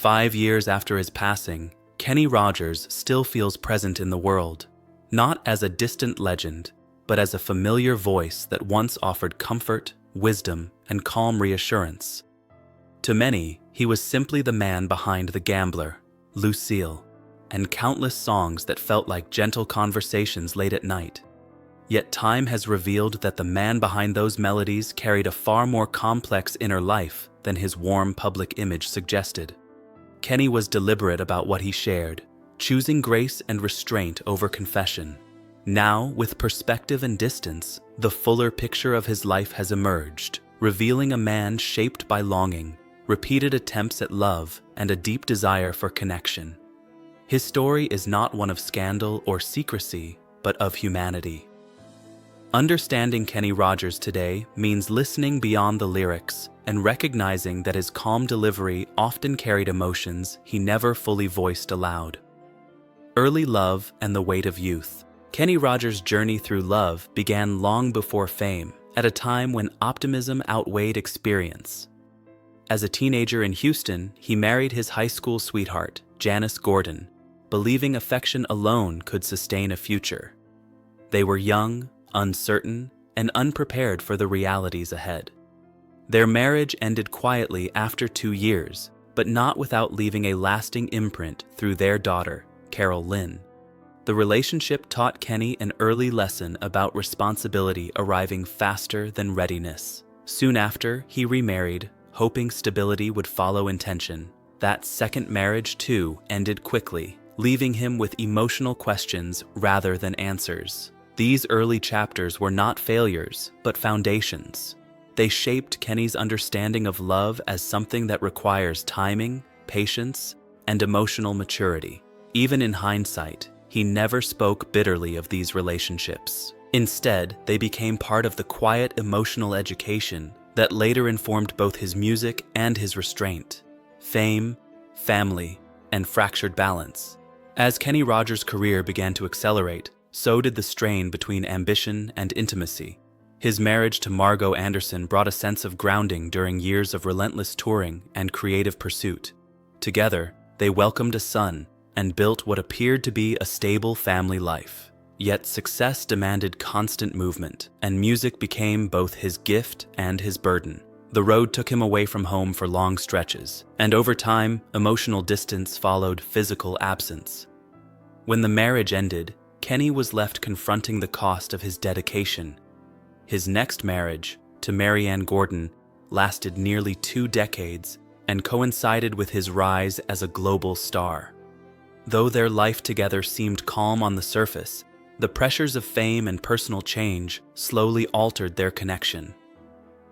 5 years after his passing, Kenny Rogers still feels present in the world, not as a distant legend, but as a familiar voice that once offered comfort, wisdom, and calm reassurance. To many, he was simply the man behind The Gambler, Lucille, and countless songs that felt like gentle conversations late at night. Yet time has revealed that the man behind those melodies carried a far more complex inner life than his warm public image suggested. Kenny was deliberate about what he shared, choosing grace and restraint over confession. Now, with perspective and distance, the fuller picture of his life has emerged, revealing a man shaped by longing, repeated attempts at love, and a deep desire for connection. His story is not one of scandal or secrecy, but of humanity. Understanding Kenny Rogers today means listening beyond the lyrics and recognizing that his calm delivery often carried emotions he never fully voiced aloud. Early love and the weight of youth. Kenny Rogers' journey through love began long before fame, at a time when optimism outweighed experience. As a teenager in Houston, he married his high school sweetheart, Janice Gordon, believing affection alone could sustain a future. They were young, uncertain, and unprepared for the realities ahead. Their marriage ended quietly after 2 years, but not without leaving a lasting imprint through their daughter, Carol Lynn. The relationship taught Kenny an early lesson about responsibility arriving faster than readiness. Soon after, he remarried, hoping stability would follow intention. That second marriage, too, ended quickly, leaving him with emotional questions rather than answers. These early chapters were not failures, but foundations. They shaped Kenny's understanding of love as something that requires timing, patience, and emotional maturity. Even in hindsight, he never spoke bitterly of these relationships. Instead, they became part of the quiet emotional education that later informed both his music and his restraint. Fame, family, and fractured balance. As Kenny Rogers' career began to accelerate, so did the strain between ambition and intimacy. His marriage to Margot Anderson brought a sense of grounding during years of relentless touring and creative pursuit. Together, they welcomed a son and built what appeared to be a stable family life. Yet success demanded constant movement, and music became both his gift and his burden. The road took him away from home for long stretches, and over time, emotional distance followed physical absence. When the marriage ended, Kenny was left confronting the cost of his dedication. His next marriage, to Marianne Gordon, lasted nearly 2 decades and coincided with his rise as a global star. Though their life together seemed calm on the surface, the pressures of fame and personal change slowly altered their connection.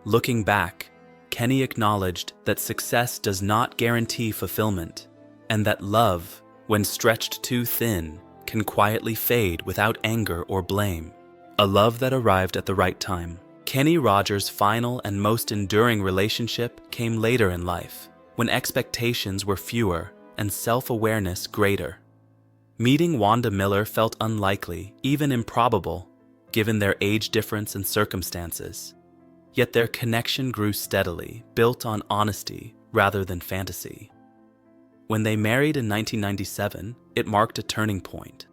Looking back, Kenny acknowledged that success does not guarantee fulfillment, and that love, when stretched too thin, can quietly fade without anger or blame. A love that arrived at the right time. Kenny Rogers' final and most enduring relationship came later in life, when expectations were fewer and self-awareness greater. Meeting Wanda Miller felt unlikely, even improbable, given their age difference and circumstances. Yet their connection grew steadily, built on honesty rather than fantasy. When they married in 1997, it marked a turning point.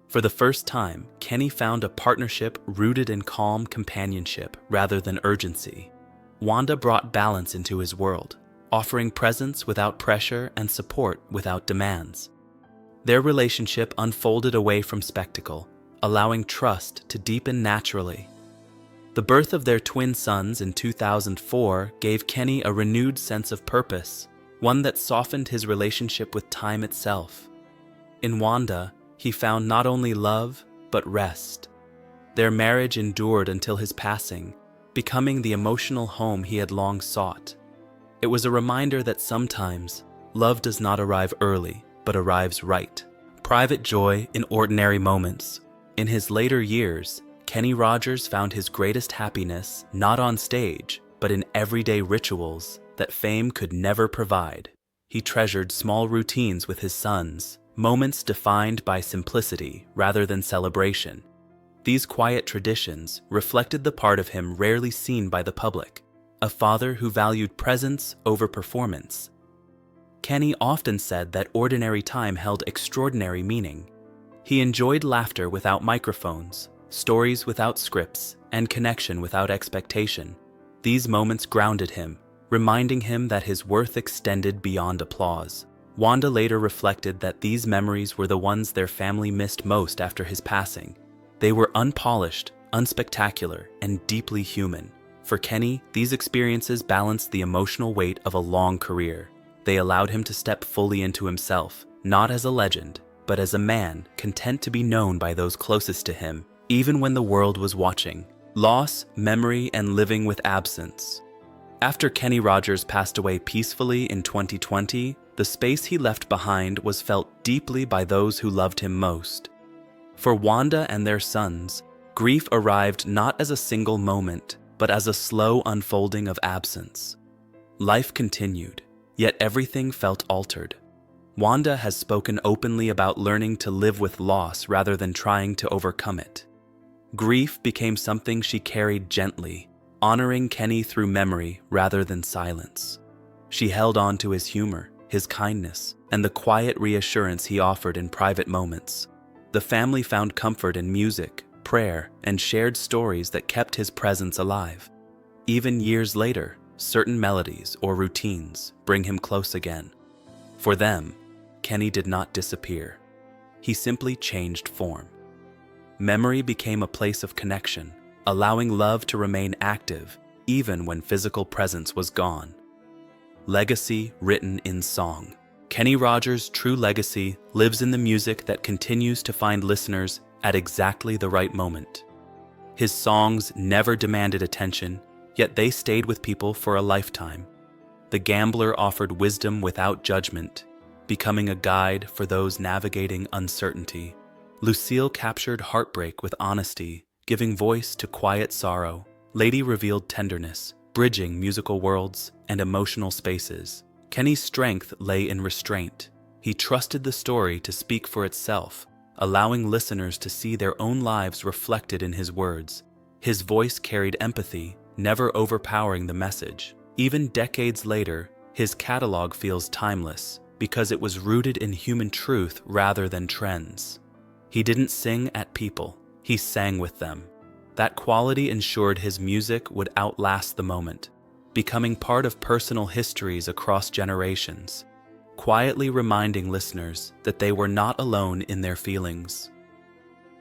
For the first time, Kenny found a partnership rooted in calm companionship rather than urgency. Wanda brought balance into his world, offering presence without pressure and support without demands. Their relationship unfolded away from spectacle, allowing trust to deepen naturally. The birth of their twin sons in 2004 gave Kenny a renewed sense of purpose, one that softened his relationship with time itself. In Wanda, he found not only love, but rest. Their marriage endured until his passing, becoming the emotional home he had long sought. It was a reminder that sometimes, love does not arrive early, but arrives right. Private joy in ordinary moments. In his later years, Kenny Rogers found his greatest happiness not on stage, but in everyday rituals that fame could never provide. He treasured small routines with his sons, moments defined by simplicity rather than celebration. These quiet traditions reflected the part of him rarely seen by the public, a father who valued presence over performance. Kenny often said that ordinary time held extraordinary meaning. He enjoyed laughter without microphones, stories without scripts, and connection without expectation. These moments grounded him, reminding him that his worth extended beyond applause. Wanda later reflected that these memories were the ones their family missed most after his passing. They were unpolished, unspectacular, and deeply human. For Kenny, these experiences balanced the emotional weight of a long career. They allowed him to step fully into himself, not as a legend, but as a man content to be known by those closest to him, even when the world was watching. Loss, memory, and living with absence. After Kenny Rogers passed away peacefully in 2020, the space he left behind was felt deeply by those who loved him most. For Wanda and their sons, grief arrived not as a single moment, but as a slow unfolding of absence. Life continued, yet everything felt altered. Wanda has spoken openly about learning to live with loss rather than trying to overcome it. Grief became something she carried gently, honoring Kenny through memory rather than silence. She held on to his humor, his kindness, and the quiet reassurance he offered in private moments. The family found comfort in music, prayer, and shared stories that kept his presence alive. Even years later, certain melodies or routines bring him close again. For them, Kenny did not disappear. He simply changed form. Memory became a place of connection, allowing love to remain active even when physical presence was gone. Legacy written in song. Kenny Rogers' true legacy lives in the music that continues to find listeners at exactly the right moment. His songs never demanded attention, yet they stayed with people for a lifetime. The Gambler offered wisdom without judgment, becoming a guide for those navigating uncertainty. Lucille captured heartbreak with honesty, giving voice to quiet sorrow. Lady revealed tenderness, bridging musical worlds and emotional spaces. Kenny's strength lay in restraint. He trusted the story to speak for itself, allowing listeners to see their own lives reflected in his words. His voice carried empathy, never overpowering the message. Even decades later, his catalog feels timeless because it was rooted in human truth rather than trends. He didn't sing at people, he sang with them. That quality ensured his music would outlast the moment, becoming part of personal histories across generations, quietly reminding listeners that they were not alone in their feelings.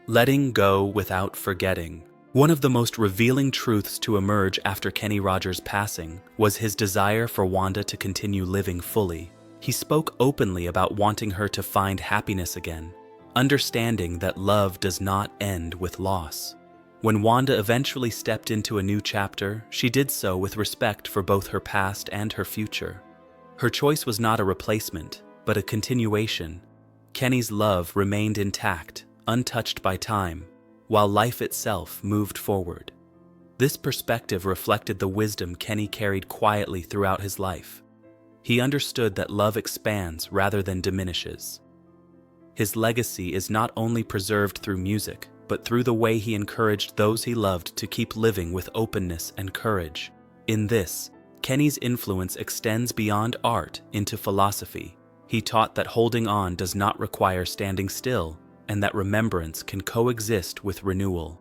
Letting go without forgetting. One of the most revealing truths to emerge after Kenny Rogers' passing was his desire for Wanda to continue living fully. He spoke openly about wanting her to find happiness again, understanding that love does not end with loss. When Wanda eventually stepped into a new chapter, she did so with respect for both her past and her future. Her choice was not a replacement, but a continuation. Kenny's love remained intact, untouched by time, while life itself moved forward. This perspective reflected the wisdom Kenny carried quietly throughout his life. He understood that love expands rather than diminishes. His legacy is not only preserved through music, but through the way he encouraged those he loved to keep living with openness and courage. In this, Kenny's influence extends beyond art into philosophy. He taught that holding on does not require standing still, and that remembrance can coexist with renewal.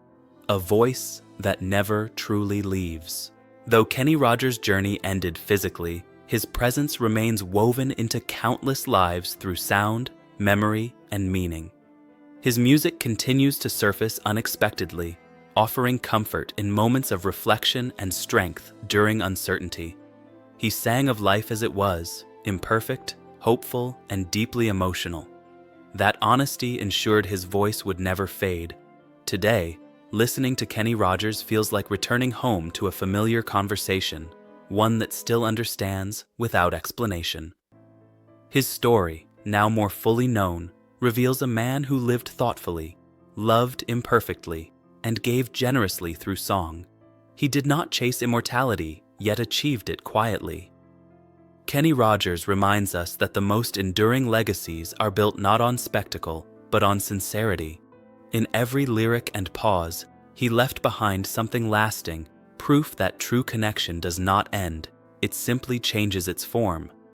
A voice that never truly leaves. Though Kenny Rogers' journey ended physically, his presence remains woven into countless lives through sound, memory, and meaning. His music continues to surface unexpectedly, offering comfort in moments of reflection and strength during uncertainty. He sang of life as it was, imperfect, hopeful, and deeply emotional. That honesty ensured his voice would never fade. Today, listening to Kenny Rogers feels like returning home to a familiar conversation, one that still understands without explanation. His story, now more fully known, reveals a man who lived thoughtfully, loved imperfectly, and gave generously through song. He did not chase immortality, yet achieved it quietly. Kenny Rogers reminds us that the most enduring legacies are built not on spectacle, but on sincerity. In every lyric and pause, he left behind something lasting, proof that true connection does not end, it simply changes its form.